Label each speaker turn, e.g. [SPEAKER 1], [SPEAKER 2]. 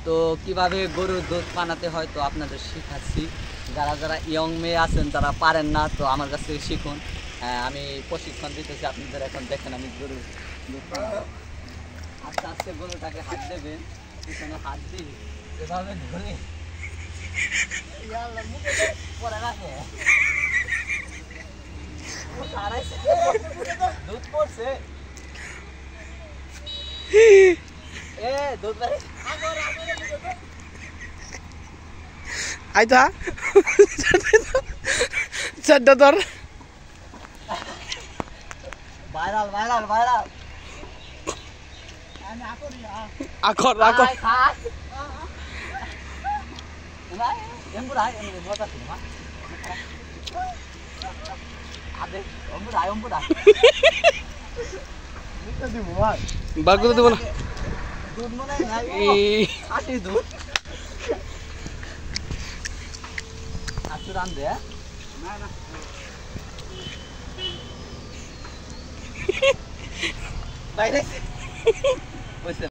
[SPEAKER 1] তো কিভাবে গরুর দুধ বানাতে হয় তো আপনাদের শিখাচ্ছি। যারা যারা ইয়ং মেয়ে আছেন যারা পারেন না তো আমার কাছ থেকে শিখুন। আমি প্রশিক্ষণ দিতেছি আপনাদের। এখন দেখেন আমি গরুর দুধ বানাবো। আস্তে আস্তে গরুটাকে হাত দেবেন, পিছনে হাত দিই এভাবে ধরে পরে রাখে দুধ পড়ছে এ দুধ
[SPEAKER 2] আইতা চারটা তোর
[SPEAKER 1] ভাইরাল ভাইরাল ভাইরাল
[SPEAKER 2] আকর আকর বার করে দেবো না
[SPEAKER 1] দুধ মনে নাই খাঁটি দুধ আচ্ছা রান দে না না বাইরে